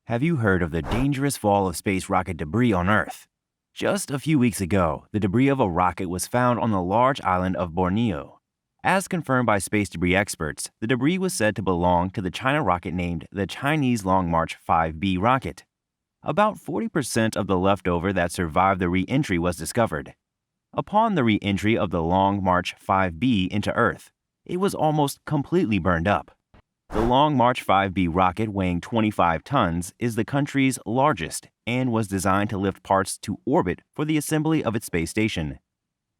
Have you heard of the dangerous fall of space rocket debris on Earth? Just a few weeks ago, the debris of a rocket was found on the large island of Borneo. As confirmed by space debris experts, the debris was said to belong to the China rocket named the Chinese Long March 5B rocket. About 40% of the leftover that survived the re-entry was discovered. Upon the re-entry of the Long March 5B into Earth, it was almost completely burned up. The Long March 5B rocket, weighing 25 tons, is the country's largest and was designed to lift parts to orbit for the assembly of its space station.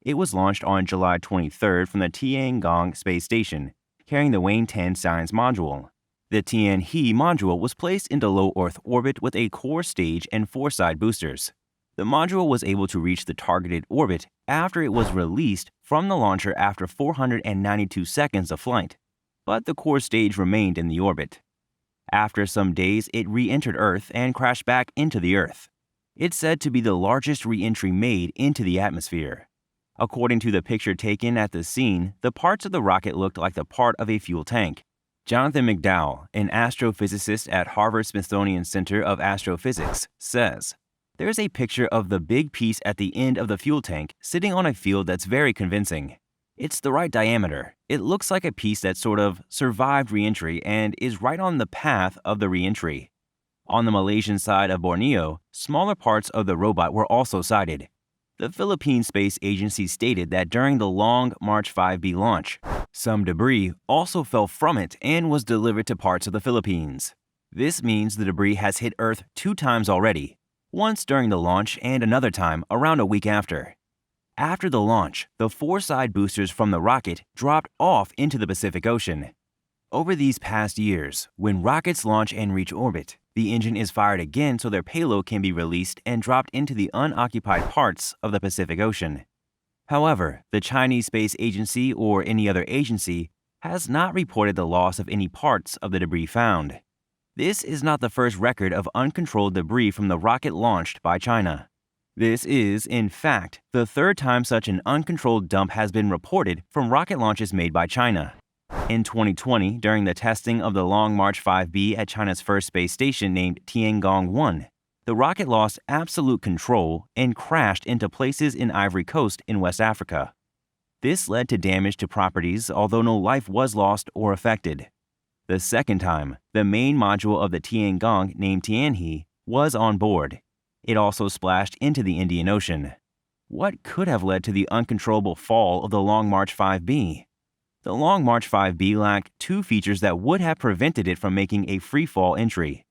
It was launched on July 23 from the Tiangong space station, carrying the Wayne 10 science module. The Tianhe module was placed into low Earth orbit with a core stage and 4 side boosters. The module was able to reach the targeted orbit after it was released from the launcher after 492 seconds of flight, but the core stage remained in the orbit. After some days, it re-entered Earth and crashed back into the Earth. It's said to be the largest re-entry made into the atmosphere. According to the picture taken at the scene, the parts of the rocket looked like the part of a fuel tank. Jonathan McDowell, an astrophysicist at Harvard-Smithsonian Center of Astrophysics, says, "There's a picture of the big piece at the end of the fuel tank sitting on a field that's very convincing. It's the right diameter. It looks like a piece that sort of survived re-entry and is right on the path of the re-entry." On the Malaysian side of Borneo, smaller parts of the robot were also sighted. The Philippine Space Agency stated that during the Long March 5B launch, some debris also fell from it and was delivered to parts of the Philippines. This means the debris has hit Earth 2 times already, once during the launch and another time around a week after. After the launch, the 4 side boosters from the rocket dropped off into the Pacific Ocean. Over these past years, when rockets launch and reach orbit, the engine is fired again so their payload can be released and dropped into the unoccupied parts of the Pacific Ocean. However, the Chinese Space Agency or any other agency has not reported the loss of any parts of the debris found. This is not the first record of uncontrolled debris from the rocket launched by China. This is, in fact, the 3rd time such an uncontrolled dump has been reported from rocket launches made by China. In 2020, during the testing of the Long March 5B at China's first space station named Tiangong-1, the rocket lost absolute control and crashed into places in Ivory Coast in West Africa. This led to damage to properties, although no life was lost or affected. The second time, the main module of the Tiangong, named Tianhe, was on board. It also splashed into the Indian Ocean. What could have led to the uncontrollable fall of the Long March 5B? The Long March 5B lacked 2 features that would have prevented it from making a free-fall entry.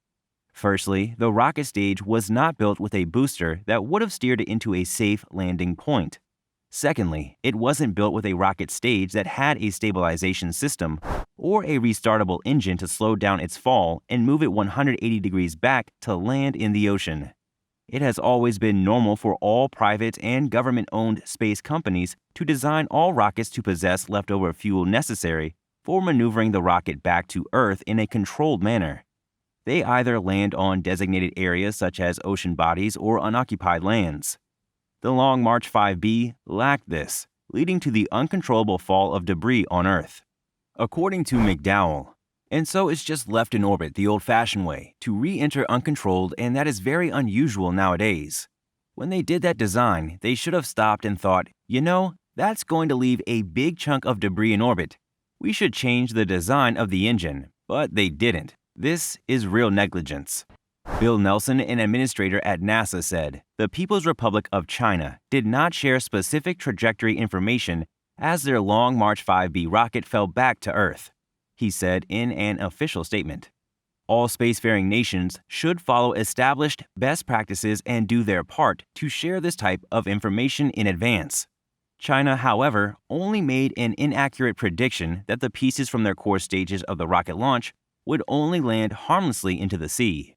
Firstly, the rocket stage was not built with a booster that would have steered it into a safe landing point. Secondly, it wasn't built with a rocket stage that had a stabilization system or a restartable engine to slow down its fall and move it 180 degrees back to land in the ocean. It has always been normal for all private and government-owned space companies to design all rockets to possess leftover fuel necessary for maneuvering the rocket back to Earth in a controlled manner. They either land on designated areas such as ocean bodies or unoccupied lands. The Long March 5B lacked this, leading to the uncontrollable fall of debris on Earth. According to McDowell, and so it's just left in orbit the old-fashioned way, to re-enter uncontrolled, and that is very unusual nowadays. When they did that design, they should have stopped and thought, that's going to leave a big chunk of debris in orbit. We should change the design of the engine, but they didn't. This is real negligence. Bill Nelson, an administrator at NASA, said, "The People's Republic of China did not share specific trajectory information as their Long March 5B rocket fell back to Earth," he said in an official statement. All spacefaring nations should follow established best practices and do their part to share this type of information in advance. China, however, only made an inaccurate prediction that the pieces from their core stages of the rocket launch would only land harmlessly into the sea.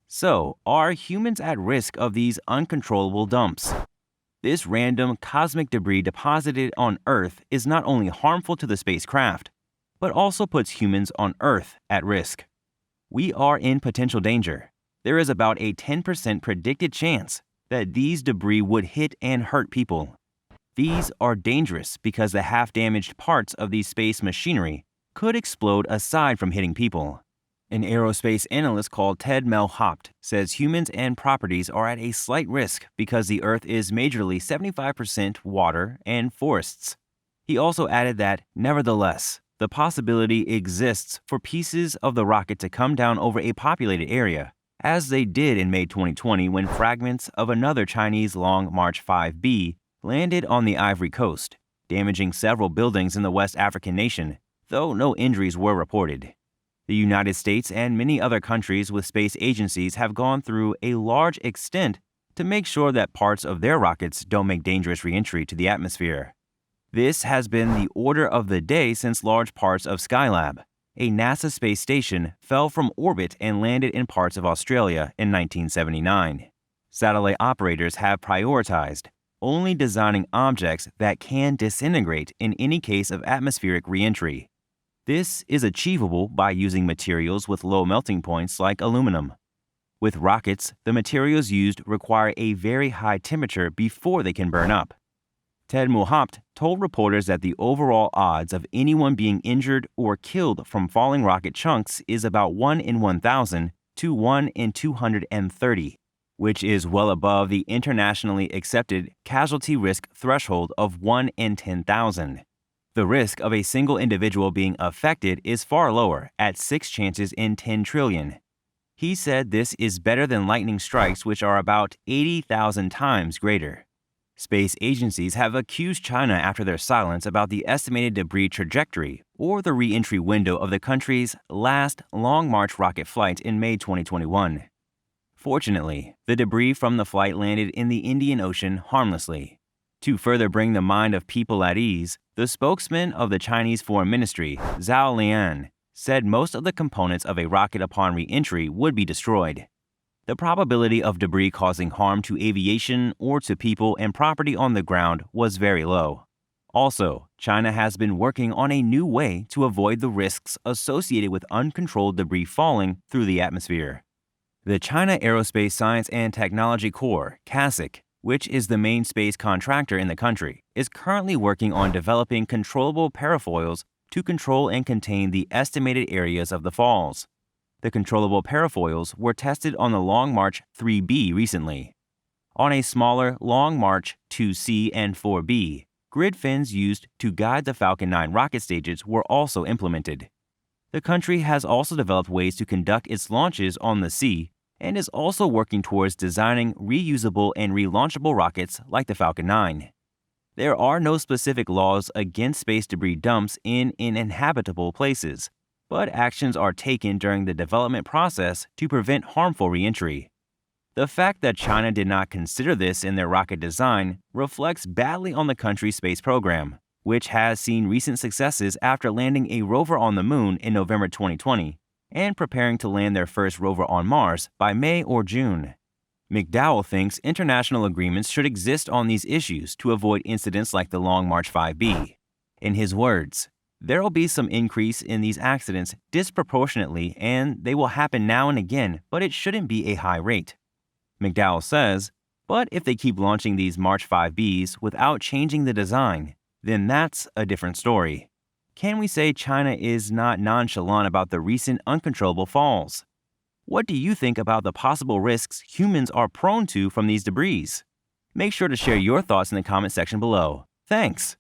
So, are humans at risk of these uncontrollable dumps? This random cosmic debris deposited on Earth is not only harmful to the spacecraft, but also puts humans on Earth at risk. We are in potential danger. There is about a 10% predicted chance that these debris would hit and hurt people. These are dangerous because the half-damaged parts of these space machinery could explode aside from hitting people. An aerospace analyst called Ted Melhopt says humans and properties are at a slight risk because the Earth is majorly 75% water and forests. He also added that, nevertheless, the possibility exists for pieces of the rocket to come down over a populated area, as they did in May 2020 when fragments of another Chinese Long March 5B landed on the Ivory Coast, damaging several buildings in the West African nation, though no injuries were reported. The United States and many other countries with space agencies have gone through a large extent to make sure that parts of their rockets don't make dangerous re-entry to the atmosphere. This has been the order of the day since large parts of Skylab, a NASA space station, fell from orbit and landed in parts of Australia in 1979. Satellite operators have prioritized only designing objects that can disintegrate in any case of atmospheric re-entry. This is achievable by using materials with low melting points like aluminum. With rockets, the materials used require a very high temperature before they can burn up. Ted Melhopt told reporters that the overall odds of anyone being injured or killed from falling rocket chunks is about 1 in 1,000 to 1 in 230, which is well above the internationally accepted casualty risk threshold of 1 in 10,000. The risk of a single individual being affected is far lower, at 6 chances in 10 trillion. He said this is better than lightning strikes, which are about 80,000 times greater. Space agencies have accused China after their silence about the estimated debris trajectory or the re-entry window of the country's last Long March rocket flight in May 2021. Fortunately, the debris from the flight landed in the Indian Ocean harmlessly. To further bring the mind of people at ease, the spokesman of the Chinese Foreign Ministry, Zhao Lian, said most of the components of a rocket upon re-entry would be destroyed. The probability of debris causing harm to aviation or to people and property on the ground was very low. Also, China has been working on a new way to avoid the risks associated with uncontrolled debris falling through the atmosphere. The China Aerospace Science and Technology Corps, CASIC, which is the main space contractor in the country, is currently working on developing controllable parafoils to control and contain the estimated areas of the falls. The controllable parafoils were tested on the Long March 3B recently. On a smaller Long March 2C and 4B, grid fins used to guide the Falcon 9 rocket stages were also implemented. The country has also developed ways to conduct its launches on the sea and is also working towards designing reusable and relaunchable rockets like the Falcon 9. There are no specific laws against space debris dumps in uninhabitable places, but actions are taken during the development process to prevent harmful re-entry. The fact that China did not consider this in their rocket design reflects badly on the country's space program, which has seen recent successes after landing a rover on the moon in November 2020 and preparing to land their first rover on Mars by May or June. McDowell thinks international agreements should exist on these issues to avoid incidents like the Long March 5B. In his words, "There will be some increase in these accidents disproportionately and they will happen now and again, but it shouldn't be a high rate." McDowell says, "But if they keep launching these March 5Bs without changing the design, then that's a different story." Can we say China is not nonchalant about the recent uncontrollable falls? What do you think about the possible risks humans are prone to from these debris? Make sure to share your thoughts in the comment section below. Thanks!